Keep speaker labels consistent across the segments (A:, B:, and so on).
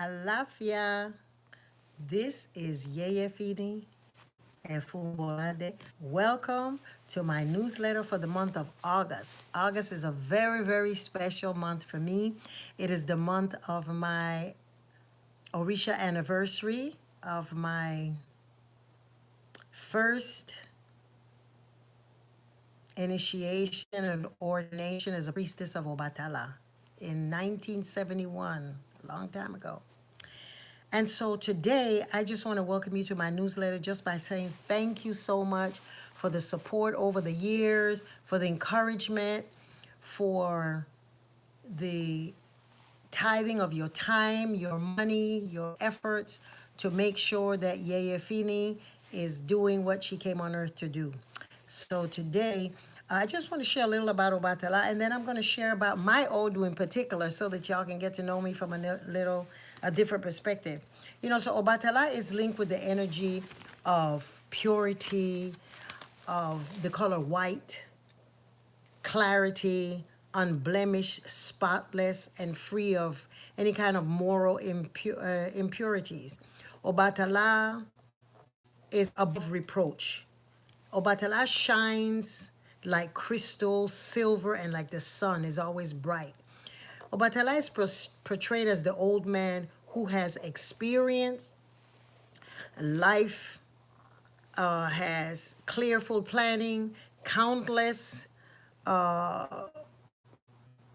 A: Alafia. This is Yeye and Fumbolade. Welcome to my newsletter for the month of August. August is a very, very special month for me. It is the month of my Orisha anniversary of my first initiation and ordination as a priestess of Obatala in 1971, a long time ago. And so today, I just want to welcome you to my newsletter just by saying thank you so much for the support over the years, for the encouragement, for the tithing of your time, your money, your efforts to make sure that Yeye Fini is doing what she came on earth to do. So today, I just want to share a little about Obatala, and then I'm going to share about my Odu in particular so that y'all can get to know me from a different perspective. So Obatala is linked with the energy of purity, of the color white, clarity, unblemished, spotless, and free of any kind of moral impurities. Obatala is above reproach. Obatala shines like crystal, silver, and like the sun is always bright. Obatala is portrayed as the old man who has experience, life, has clearful planning, countless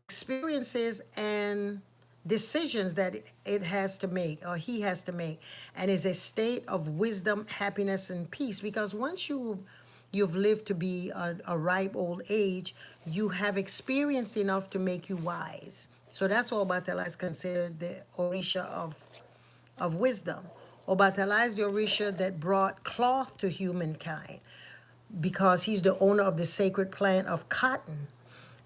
A: experiences and decisions that it has to make or he has to make, and is a state of wisdom, happiness, and peace. Because once you've lived to be a ripe old age, you have experienced enough to make you wise. So that's why Obatala is considered the Orisha of wisdom. Obatala is the Orisha that brought cloth to humankind because he's the owner of the sacred plant of cotton.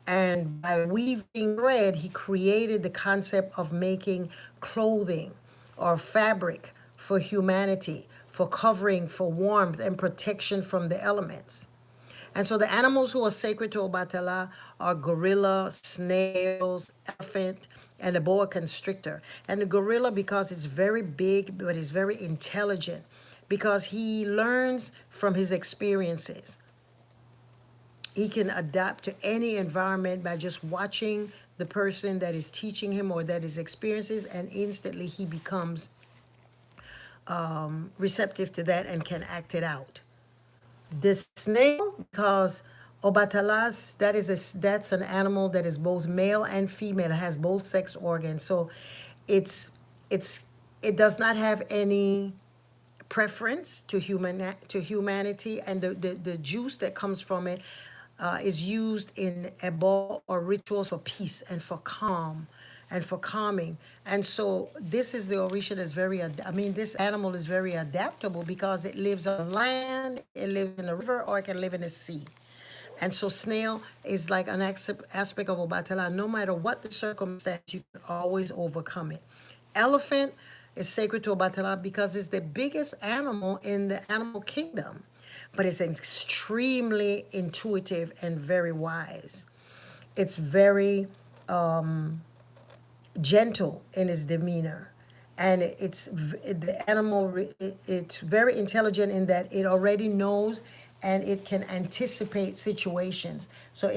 A: And by weaving thread, he created the concept of making clothing or fabric for humanity, for covering, for warmth, and protection from the elements. And so the animals who are sacred to Obatala are gorilla, snails, elephant, and the boa constrictor. And the gorilla, because it's very big, but it's very intelligent, because he learns from his experiences. He can adapt to any environment by just watching the person that is teaching him or that is experiences, and instantly he becomes receptive to that and can act it out. The snail, because Obatalas, that's an animal that is both male and female. It has both sex organs, so it's it does not have any preference to humanity, and the juice that comes from it is used in ebo or rituals for peace and for calm and for calming. And so this is the Orisha that's this animal is very adaptable because it lives on land, it lives in a river, or it can live in the sea. And so snail is like an aspect of Obatala. No matter what the circumstance, you can always overcome it. Elephant is sacred to Obatala because it's the biggest animal in the animal kingdom, but it's extremely intuitive and very wise. It's very gentle in its demeanor, and the animal. It's very intelligent in that it already knows and it can anticipate situations. So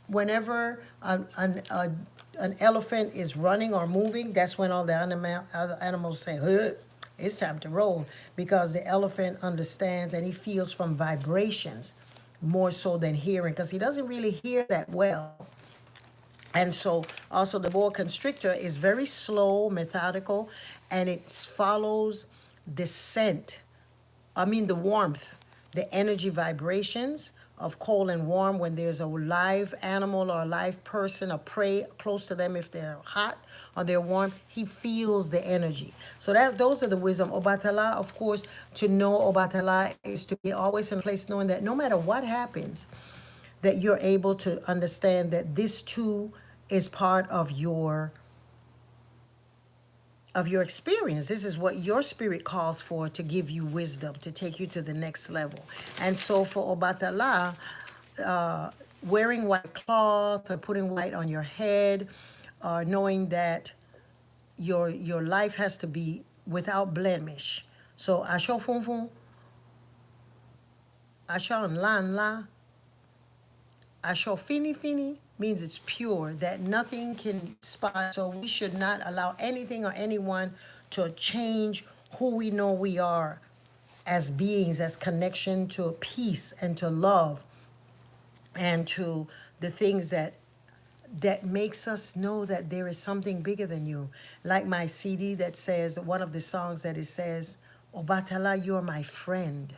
A: whenever an elephant is running or moving, that's when all the other animals say, "Huh, it's time to roll," because the elephant understands and he feels from vibrations more so than hearing, because he doesn't really hear that well. And so also the boa constrictor is very slow, methodical, and it follows the scent, the warmth, the energy vibrations of cold and warm. When there's a live animal or a live person, a prey close to them, if they're hot or they're warm, he feels the energy. So those are the wisdom. Obatala, of course, to know Obatala is to be always in a place knowing that no matter what happens, that you're able to understand that this too is part of your experience. This is what your spirit calls for, to give you wisdom, to take you to the next level. And so for Obatala, wearing white cloth or putting white on your head, knowing that your life has to be without blemish. So asho funfun, asho lan la, asho fini fini means it's pure, that nothing can spot. So we should not allow anything or anyone to change who we know we are as beings, as connection to peace and to love and to the things that makes us know that there is something bigger than you. Like my CD that says, one of the songs that it says, Obatala, you're my friend,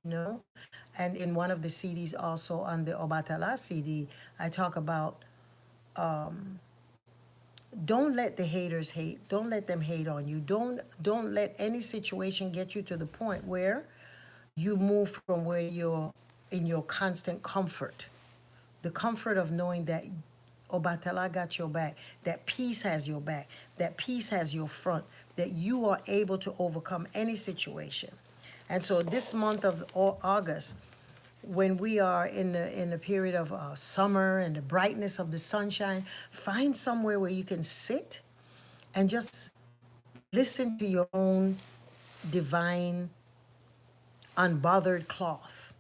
A: you know? And in one of the CDs also on the Obatala CD, I talk about don't let the haters hate. Don't let them hate on you. Don't let any situation get you to the point where you move from where you're in your constant comfort. The comfort of knowing that Obatala got your back, that peace has your back, that peace has your front, that you are able to overcome any situation. And so this month of August, when we are in the period of summer and the brightness of the sunshine, find somewhere where you can sit and just listen to your own divine, unbothered cloth,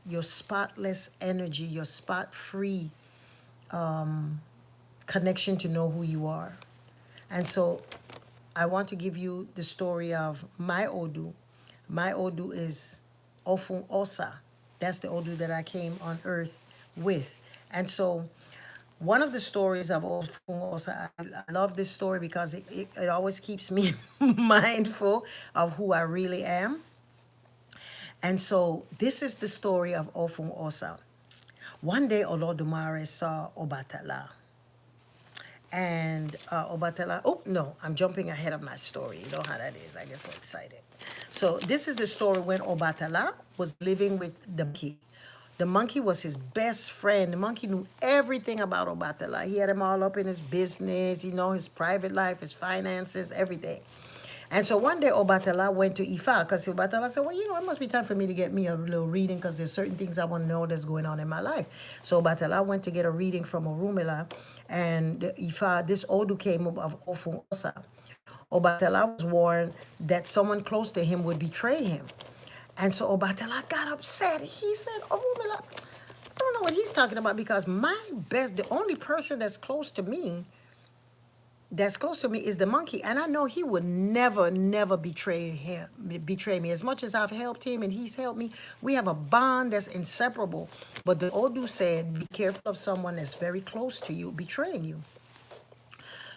A: your spotless energy, your spot-free connection to know who you are. And so I want to give you the story of my Odu. My Odu is Ofun Osa. That's the Odu that I came on earth with. And so one of the stories of Ofun Osa, I love this story because it always keeps me mindful of who I really am. And so this is the story of Ofun Osa. One day Olodumare saw Obatala. And Obatala, oh no, I'm jumping ahead of my story. You know how that is. I get so excited. So this is the story when Obatala was living with the monkey. The monkey was his best friend. The monkey knew everything about Obatala. He had him all up in his business, his private life, his finances, everything. And so one day Obatala went to Ifa because Obatala said, well, it must be time for me to get me a little reading because there's certain things I want to know that's going on in my life. So Obatala went to get a reading from Orumila, and Ifa, this Odu came up of Ofun Osa. Obatala was warned that someone close to him would betray him. And so Obatala got upset. He said, Orumila, I don't know what he's talking about because the only person that's close to me is the monkey, and I know he would never betray me. As much as I've helped him and he's helped me, we have a bond that's inseparable. But the Odu said, be careful of someone that's very close to you betraying you.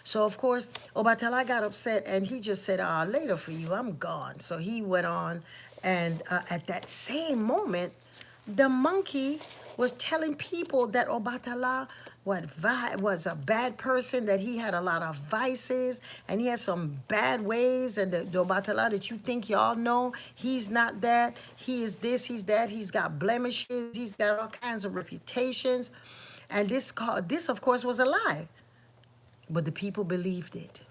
A: So of course Obatala got upset and he just said, later for you, I'm gone. So he went on, and at that same moment the monkey was telling people that Obatala was a bad person, that he had a lot of vices, and he had some bad ways, and the Obatala that you think y'all know, he's not that. He is this, he's that, he's got blemishes, he's got all kinds of reputations. And this, of course, was a lie. But the people believed it.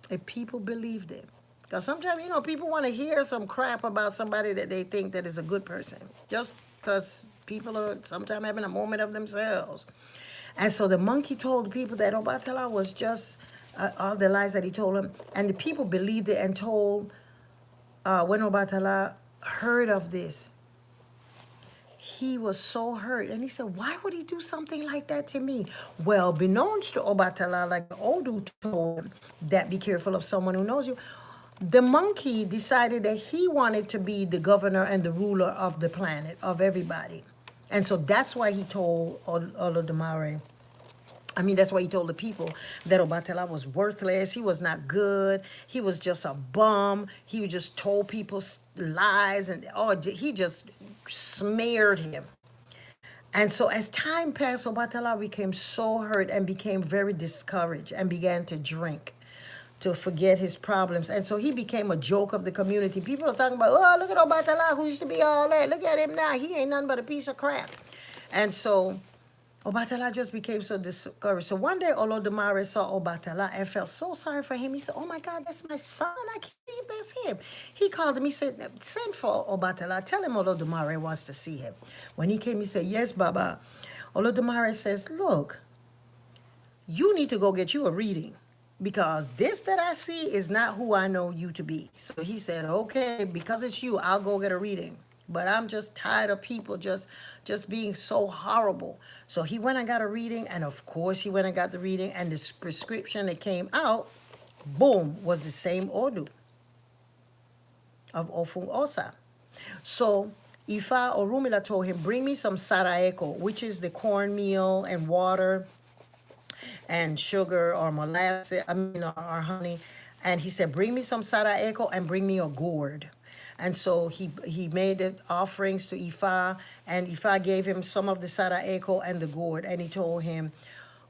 A: The people believed it. Because sometimes, people want to hear some crap about somebody that they think that is a good person. Just because people are sometimes having a moment of themselves. And so the monkey told the people that Obatala was just all the lies that he told them. And the people believed it and told, when Obatala heard of this, he was so hurt. And he said, why would he do something like that to me? Well, beknownst to Obatala, like the Odu told him, that be careful of someone who knows you. The monkey decided that he wanted to be the governor and the ruler of the planet, of everybody. And so that's why he told Olodumare, that's why he told the people that Obatala was worthless. He was not good. He was just a bum. He just told people lies, and he just smeared him. And so as time passed, Obatala became so hurt and became very discouraged and began to drink to forget his problems. And so he became a joke of the community. People are talking about, oh, look at Obatala, who used to be all that. Look at him now. He ain't nothing but a piece of crap. And so Obatala just became so discouraged. So one day Olodumare saw Obatala and felt so sorry for him. He said, oh my God, that's my son. I can't believe that's him. He called him. He said, send for Obatala. Tell him Olodumare wants to see him. When he came, he said, yes, Baba. Olodumare says, look, you need to go get you a reading. because this that I see is not who I know you to be. So he said, okay, because it's you, I'll go get a reading. But I'm just tired of people just being so horrible. So he went and got a reading, and of course he went and got the reading, and this prescription that came out, boom, was the same Odu of Ofun Osa. So Ifa Orumila told him, bring me some saraeko, which is the cornmeal and water and sugar or molasses, or honey. And he said, bring me some saraeko and bring me a gourd. And so he made the offerings to Ifa, and Ifa gave him some of the saraeko and the gourd. And he told him,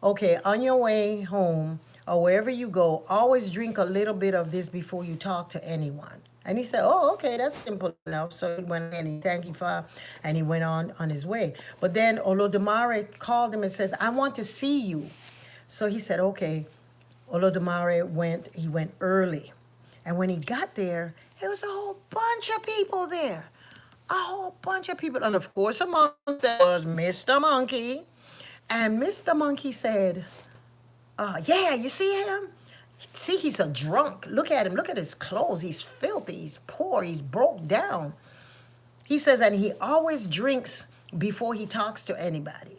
A: okay, on your way home or wherever you go, always drink a little bit of this before you talk to anyone. And he said, oh, okay, that's simple enough. So he went and he thanked Ifa, and he went on his way. But then Olodumare called him and says, I want to see you. So he said, okay. Olodumare he went early. And when he got there, there was a whole bunch of people there. A whole bunch of people. And of course, among them was Mr. Monkey. And Mr. Monkey said, yeah, you see him? See, he's a drunk. Look at him. Look at his clothes. He's filthy. He's poor. He's broke down. He says, and he always drinks before he talks to anybody.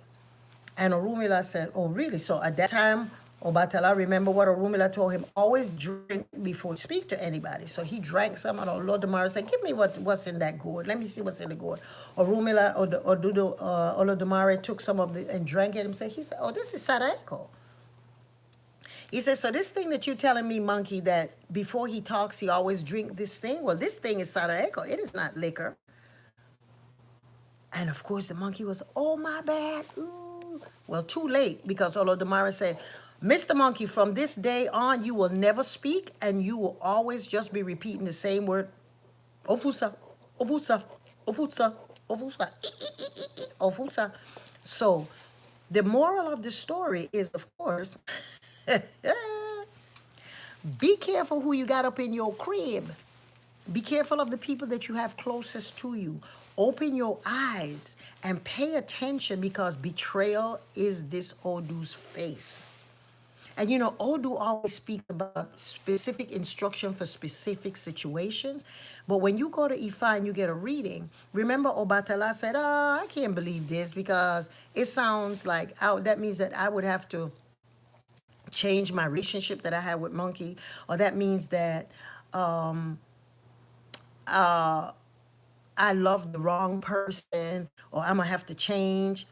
A: And Orumila said, oh, really? So at that time, Obatala, remember what Orumila told him, always drink before you speak to anybody. So he drank some, and Olodumare said, give me what's in that gourd. Let me see what's in the gourd. Orumila, Olodumare took some of it and drank it. He said, oh, this is Sareko. He said, so this thing that you're telling me, Monkey, that before he talks, he always drink this thing? Well, this thing is Sareko. It is not liquor. And of course, the monkey was, oh, my bad. Ooh. Well, too late, because Olodumare said, Mr. Monkey, from this day on, you will never speak, and you will always just be repeating the same word, Ofusa, Ofusa, Ofusa, Ofusa, Ofusa. So the moral of the story is, of course, be careful who you got up in your crib. Be careful of the people that you have closest to you. Open your eyes and pay attention, because betrayal is this Odu's face. And Odu always speaks about specific instruction for specific situations. But when you go to Ifa and you get a reading, remember Obatala said, oh, I can't believe this, because it sounds like, that means that I would have to change my relationship that I had with Monkey, or that means that I love the wrong person, or I'm going to have to change.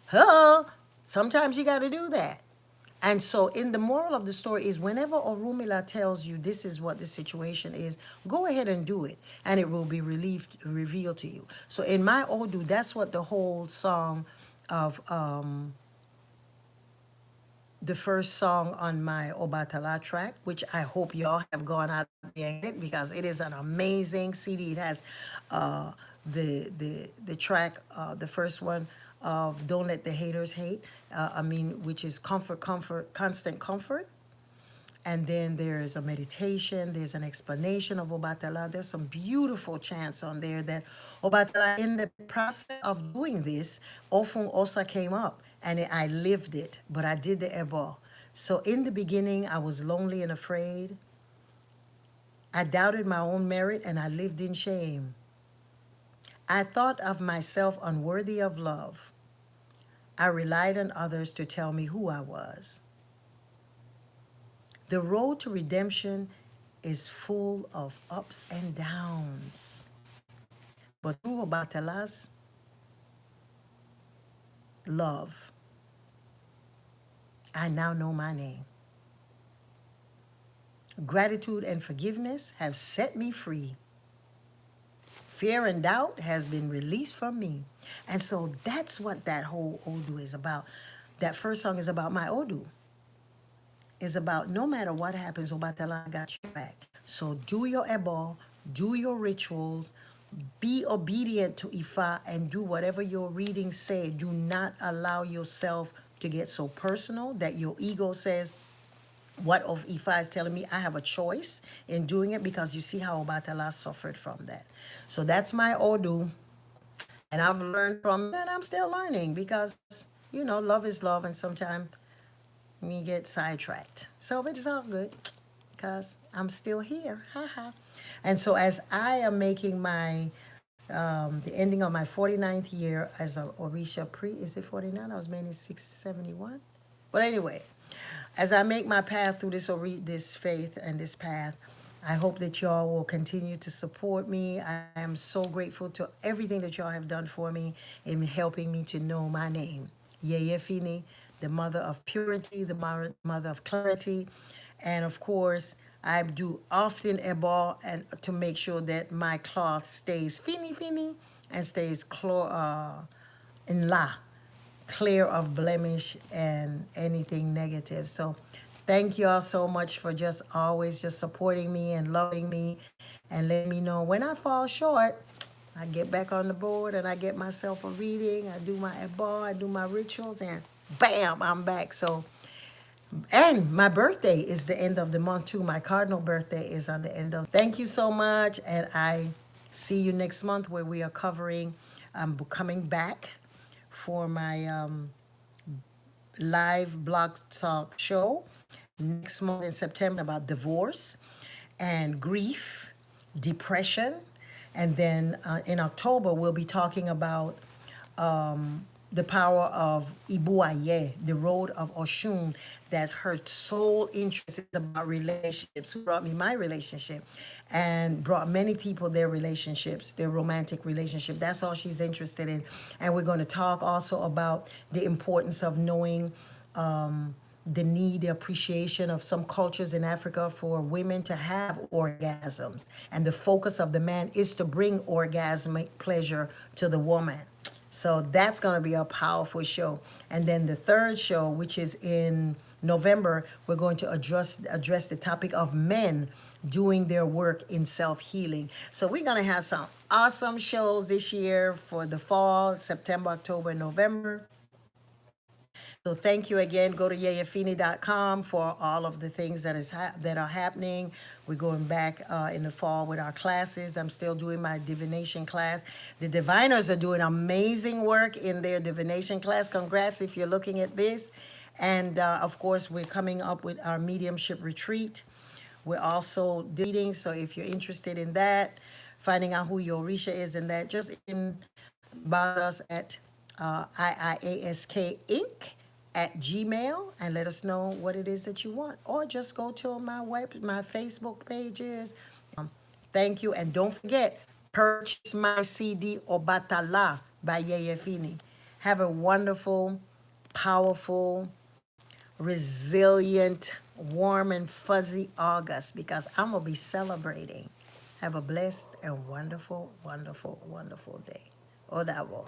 A: Sometimes you got to do that. And so in the moral of the story is, whenever Orumila tells you this is what the situation is, go ahead and do it, and it will be revealed to you. So in my Odu, that's what the whole song of the first song on my Obatala track, which I hope y'all have gone out there and get it, because it is an amazing CD. It has the track, the first one of Don't Let the Haters Hate, which is comfort, constant comfort. And then there's a meditation, there's an explanation of Obatala. There's some beautiful chants on there that Obatala, in the process of doing this, Ofun Osa came up, and I lived it, but I did the Ebo. So in the beginning, I was lonely and afraid. I doubted my own merit, and I lived in shame. I thought of myself unworthy of love. I relied on others to tell me who I was. The road to redemption is full of ups and downs. But through Obatala's love, I now know my name. Gratitude and forgiveness have set me free. Fear and doubt has been released from me. And so that's what that whole Odu is about. That first song is about my Odu. Is about, no matter what happens, Obatala got your back. So do your Ebo, do your rituals, be obedient to Ifa, and do whatever your readings say. Do not allow yourself to get so personal that your ego says, what of Ifa is telling me, I have a choice in doing it, because you see how Obatala suffered from that. So that's my Odu, and I've learned from it, and I'm still learning, because, love is love, and sometimes me get sidetracked. So it's all good. because I'm still here. Haha. And so as I am making my the ending of my 49th year as a Orisha priest, is it 49? I was made in 671. But anyway, as I make my path through this faith and this path, I hope that y'all will continue to support me. I am so grateful to everything that y'all have done for me in helping me to know my name. Yeye Fini, the mother of purity, the mother of clarity. And of course, I do often ebal and to make sure that my cloth stays fini and stays in la, clear of blemish and anything negative. So thank you all so much for just always just supporting me and loving me and letting me know when I fall short. I get back on the board and I get myself a reading. I do my ebal, I do my rituals, and bam, I'm back. So, and my birthday is the end of the month too. My cardinal birthday is on the end of. Thank you so much, and I see you next month where we are covering. I'm coming back for my live blog talk show next month in September about divorce and grief, depression, and then in October we'll be talking about the power of Ibuaye, the road of Oshun, that her sole interest is about relationships. Who brought me my relationship and brought many people their relationships, their romantic relationship. That's all she's interested in. And we're going to talk also about the importance of knowing the need, the appreciation of some cultures in Africa for women to have orgasms. And the focus of the man is to bring orgasmic pleasure to the woman. So that's going to be a powerful show. And then the third show, which is in November, we're going to address the topic of men doing their work in self-healing. So we're going to have some awesome shows this year for the fall, September, October, and November. So thank you again. Go to yeyefini.com for all of the things that are happening. We're going back in the fall with our classes. I'm still doing my divination class. The diviners are doing amazing work in their divination class. Congrats if you're looking at this. And of course, we're coming up with our mediumship retreat. We're also dating, so if you're interested in that, finding out who your Orisha is and that, just inbox us at IIASK Inc. at Gmail and let us know what it is that you want. Or just go to my Facebook pages. Thank you. And don't forget, purchase my CD Obatala by Yeye Fini. Have a wonderful, powerful, resilient, warm and fuzzy August because I'm going to be celebrating. Have a blessed and wonderful, wonderful, wonderful day. Odabo.